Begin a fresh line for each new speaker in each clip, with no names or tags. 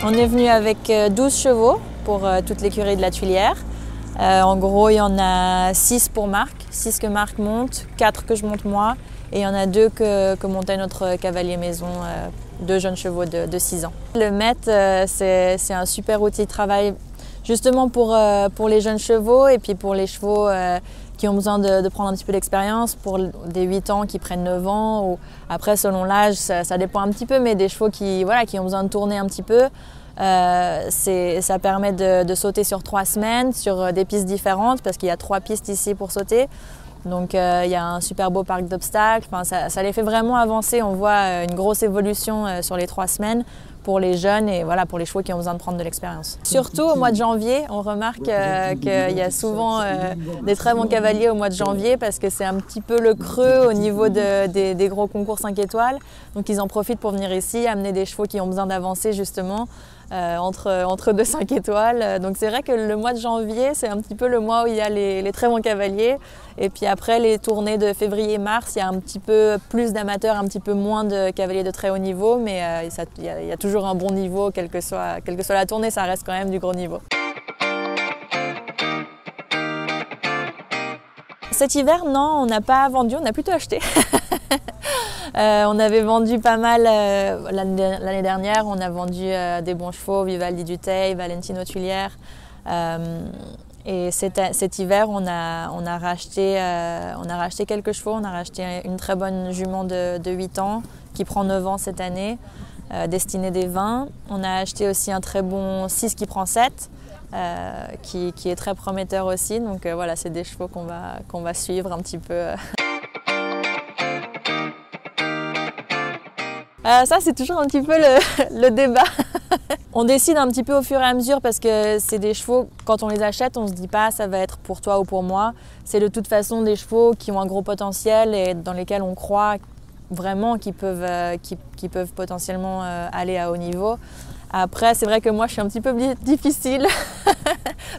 On est venu avec 12 chevaux pour toute l'écurie de la Tuilière. En gros, il y en a 6 pour Marc, 6 que Marc monte, 4 que je monte moi, et il y en a 2 que montait notre cavalier maison, 2 jeunes chevaux de 6 ans. Le MET, c'est un super outil de travail justement pour les jeunes chevaux et puis pour les chevaux qui ont besoin de prendre un petit peu d'expérience, pour des 8 ans qui prennent 9 ans, ou après selon l'âge, ça dépend un petit peu, mais des chevaux qui ont besoin de tourner un petit peu. Ça permet de sauter sur 3 semaines, sur des pistes différentes, parce qu'il y a 3 pistes ici pour sauter. Donc il y a un super beau parc d'obstacles, ça les fait vraiment avancer. On voit une grosse évolution sur les 3 semaines pour les jeunes et voilà, pour les chevaux qui ont besoin de prendre de l'expérience. Surtout au mois de janvier, on remarque qu'il y a souvent des très bons cavaliers au mois de janvier parce que c'est un petit peu le creux au niveau des gros concours 5 étoiles. Donc ils en profitent pour venir ici, amener des chevaux qui ont besoin d'avancer justement. Entre 2 5 étoiles. Donc c'est vrai que le mois de janvier, c'est un petit peu le mois où il y a les très bons cavaliers. Et puis après les tournées de février-mars, il y a un petit peu plus d'amateurs, un petit peu moins de cavaliers de très haut niveau. Mais il y a toujours un bon niveau, quelle que soit la tournée, ça reste quand même du gros niveau. Cet hiver, non, on n'a pas vendu, on a plutôt acheté. On avait vendu pas mal l'année dernière, on a vendu des bons chevaux, Vivaldi du Teil, Valentino Tuilière. Et cet hiver, on a racheté quelques chevaux, on a racheté une très bonne jument de 8 ans qui prend 9 ans cette année, destinée des vins. On a acheté aussi un très bon 6 qui prend 7. Qui est très prometteur aussi, donc voilà, c'est des chevaux qu'on va suivre un petit peu. Ça, c'est toujours un petit peu le débat. On décide un petit peu au fur et à mesure parce que c'est des chevaux, quand on les achète, on ne se dit pas ça va être pour toi ou pour moi. C'est de toute façon des chevaux qui ont un gros potentiel et dans lesquels on croit vraiment qu'ils peuvent potentiellement aller à haut niveau. Après, c'est vrai que moi, je suis un petit peu difficile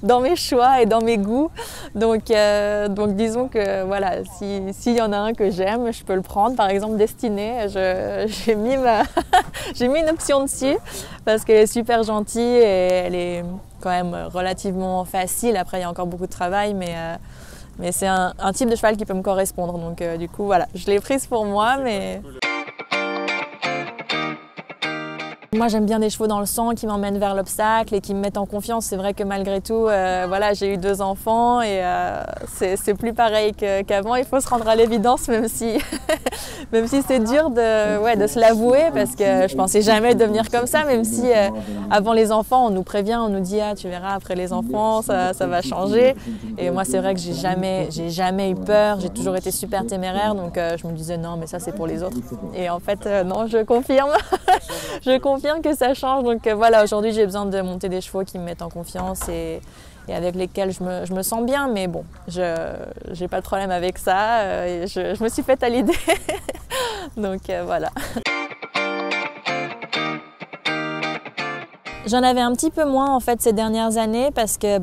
dans mes choix et dans mes goûts. Donc disons que voilà, s'il y en a un que j'aime, je peux le prendre. Par exemple, Destinée, j'ai mis une option dessus parce qu'elle est super gentille et elle est quand même relativement facile. Après, il y a encore beaucoup de travail, mais c'est un type de cheval qui peut me correspondre. Donc du coup, voilà, je l'ai prise pour moi, mais... Moi, j'aime bien des chevaux dans le sang qui m'emmènent vers l'obstacle et qui me mettent en confiance. C'est vrai que malgré tout, voilà, j'ai eu 2 enfants et c'est plus pareil qu'avant. Il faut se rendre à l'évidence, même si c'est dur de se l'avouer parce que je pensais jamais devenir comme ça, même si avant les enfants, on nous prévient, on nous dit « Ah, tu verras, après les enfants, ça va changer ». Et moi, c'est vrai que j'ai jamais eu peur. J'ai toujours été super téméraire, donc je me disais « Non, mais ça, c'est pour les autres ». Et en fait, non, je confirme. Je confirme que ça change, donc voilà, aujourd'hui j'ai besoin de monter des chevaux qui me mettent en confiance et avec lesquels je me sens bien, mais bon, je n'ai pas de problème avec ça, et je me suis faite à l'idée, donc voilà. J'en avais un petit peu moins en fait ces dernières années parce que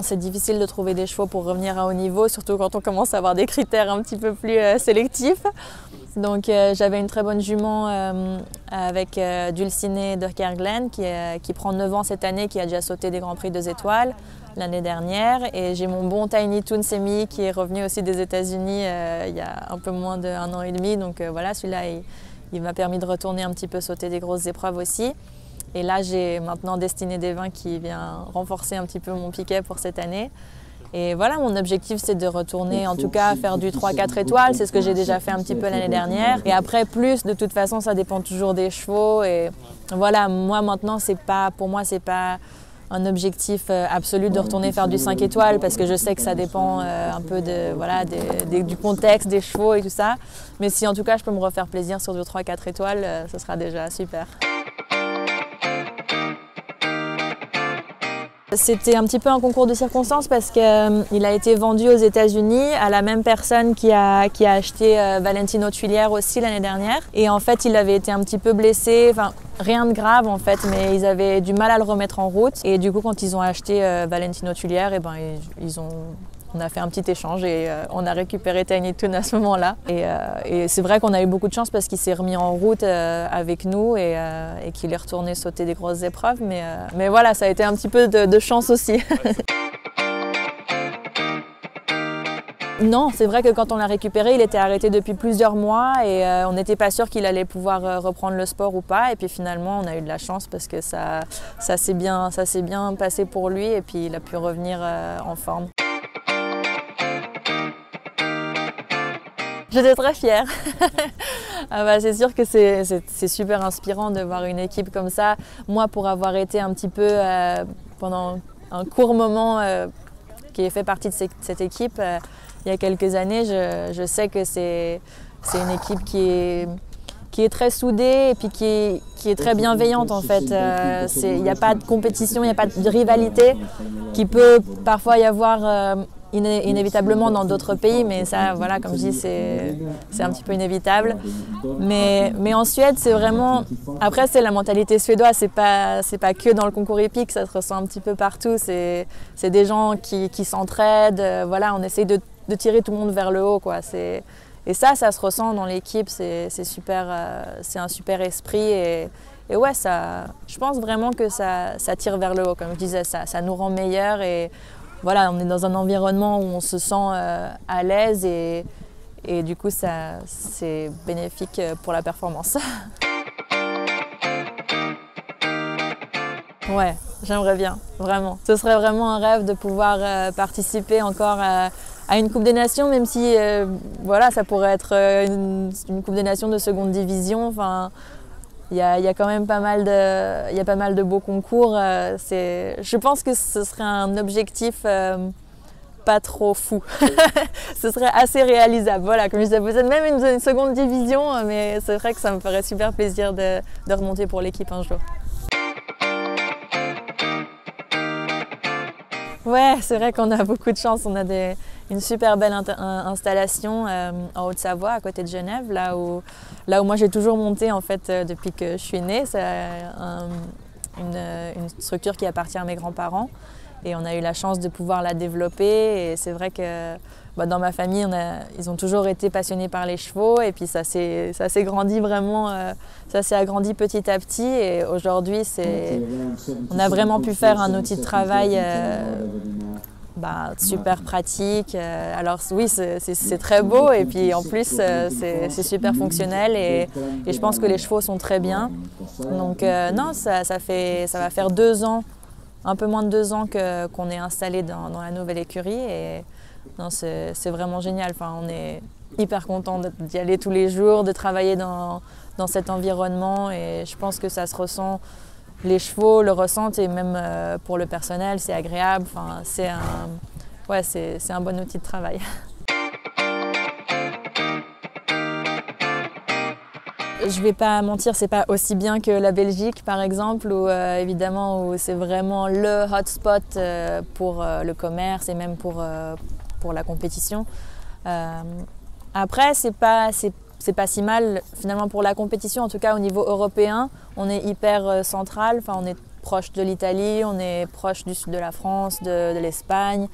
c'est difficile de trouver des chevaux pour revenir à haut niveau, surtout quand on commence à avoir des critères un petit peu plus sélectifs. Donc j'avais une très bonne jument avec Dulcinée de Kerguelen qui prend 9 ans cette année, qui a déjà sauté des Grands Prix 2 étoiles l'année dernière. Et j'ai mon bon Tiny Toon Semi qui est revenu aussi des États-Unis il y a un peu moins d'1 an et demi. Donc voilà, celui-là il m'a permis de retourner un petit peu sauter des grosses épreuves aussi. Et là j'ai maintenant Destinée des Vins qui vient renforcer un petit peu mon piquet pour cette année. Et voilà, mon objectif, c'est de retourner, en tout cas, faire du 3-4 étoiles. C'est ce que j'ai déjà fait un petit peu l'année dernière. Et après, plus, de toute façon, ça dépend toujours des chevaux. Et voilà, moi, maintenant, pour moi, c'est pas un objectif absolu de retourner faire du 5 étoiles parce que je sais que ça dépend un peu du contexte, des chevaux et tout ça. Mais si, en tout cas, je peux me refaire plaisir sur du 3-4 étoiles, ce sera déjà super. C'était un petit peu un concours de circonstances parce qu'il a été vendu aux États-Unis à la même personne qui a acheté Valentino Tuilière aussi l'année dernière. Et en fait, il avait été un petit peu blessé, enfin rien de grave en fait, mais ils avaient du mal à le remettre en route. Et du coup, quand ils ont acheté Valentino Tuilière, ils ont on a fait un petit échange et on a récupéré Tiny Toon à ce moment-là. Et c'est vrai qu'on a eu beaucoup de chance parce qu'il s'est remis en route avec nous et qu'il est retourné sauter des grosses épreuves. Mais voilà, ça a été un petit peu de chance aussi. Non, c'est vrai que quand on l'a récupéré, il était arrêté depuis plusieurs mois et on n'était pas sûr qu'il allait pouvoir reprendre le sport ou pas. Et puis finalement, on a eu de la chance parce que ça s'est bien passé pour lui et puis il a pu revenir en forme. J'étais très fière. C'est sûr que c'est super inspirant de voir une équipe comme ça. Moi, pour avoir été un petit peu pendant un court moment qui est fait partie de cette équipe, il y a quelques années, je sais que c'est une équipe qui est très soudée et puis qui est très bienveillante en fait. Il n'y a pas de compétition, il n'y a pas de rivalité qui peut parfois y avoir inévitablement dans d'autres pays, mais ça, voilà, comme je dis, c'est un petit peu inévitable. Mais en Suède, c'est vraiment... Après, c'est la mentalité suédoise, c'est pas que dans le concours hippique, ça se ressent un petit peu partout. C'est des gens qui s'entraident, voilà, on essaye de tirer tout le monde vers le haut, quoi. Et ça se ressent dans l'équipe, c'est super, c'est un super esprit et ouais, je pense vraiment que ça tire vers le haut, comme je disais, ça nous rend meilleurs et voilà, on est dans un environnement où on se sent à l'aise et du coup, c'est bénéfique pour la performance. Ouais, j'aimerais bien, vraiment. Ce serait vraiment un rêve de pouvoir participer encore à une Coupe des Nations, même si voilà, ça pourrait être une Coupe des Nations de seconde division. Enfin, il y a quand même pas mal de beaux concours. Je pense que ce serait un objectif pas trop fou. Ce serait assez réalisable. Voilà, comme je disais, peut-être même une seconde division, mais c'est vrai que ça me ferait super plaisir de remonter pour l'équipe un jour. Ouais, c'est vrai qu'on a beaucoup de chance. On a une super belle installation en Haute-Savoie, à côté de Genève, là où moi j'ai toujours monté en fait depuis que je suis née. C'est une structure qui appartient à mes grands-parents et on a eu la chance de pouvoir la développer. Et c'est vrai que dans ma famille, ils ont toujours été passionnés par les chevaux et puis ça s'est grandi vraiment, ça s'est agrandi petit à petit et aujourd'hui on a vraiment pu faire un outil de travail super pratique. Alors oui, c'est très beau et puis en plus c'est super fonctionnel et je pense que les chevaux sont très bien. Donc non, ça va faire 2 ans, un peu moins de 2 ans qu'on est installé dans la nouvelle écurie et non, c'est vraiment génial. Enfin, on est hyper content d'y aller tous les jours, de travailler dans cet environnement et je pense que ça se ressent, les chevaux le ressentent et même pour le personnel, c'est agréable. Enfin, c'est un bon outil de travail. Je vais pas mentir, c'est pas aussi bien que la Belgique par exemple, où évidemment où c'est vraiment le hotspot pour le commerce et même pour la compétition. Après, c'est pas si mal finalement pour la compétition, en tout cas au niveau européen, on est hyper central, enfin on est proche de l'Italie, on est proche du sud de la France, de l'Espagne.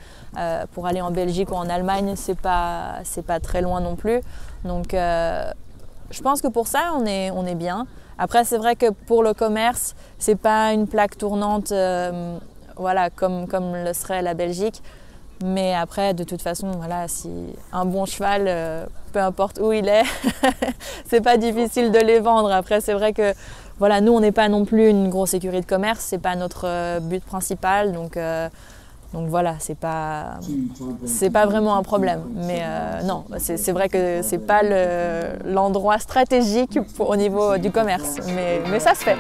Pour aller en Belgique ou en Allemagne, c'est pas très loin non plus. Donc je pense que pour ça, on est bien. Après, c'est vrai que pour le commerce, c'est pas une plaque tournante voilà, comme le serait la Belgique. Mais après, de toute façon, voilà, si un bon cheval, peu importe où il est, c'est pas difficile de les vendre. Après, c'est vrai que voilà, nous, on n'est pas non plus une grosse écurie de commerce, c'est pas notre but principal. Donc voilà, c'est pas vraiment un problème. Mais non, c'est vrai que c'est pas l'endroit stratégique au niveau du commerce. Mais ça se fait.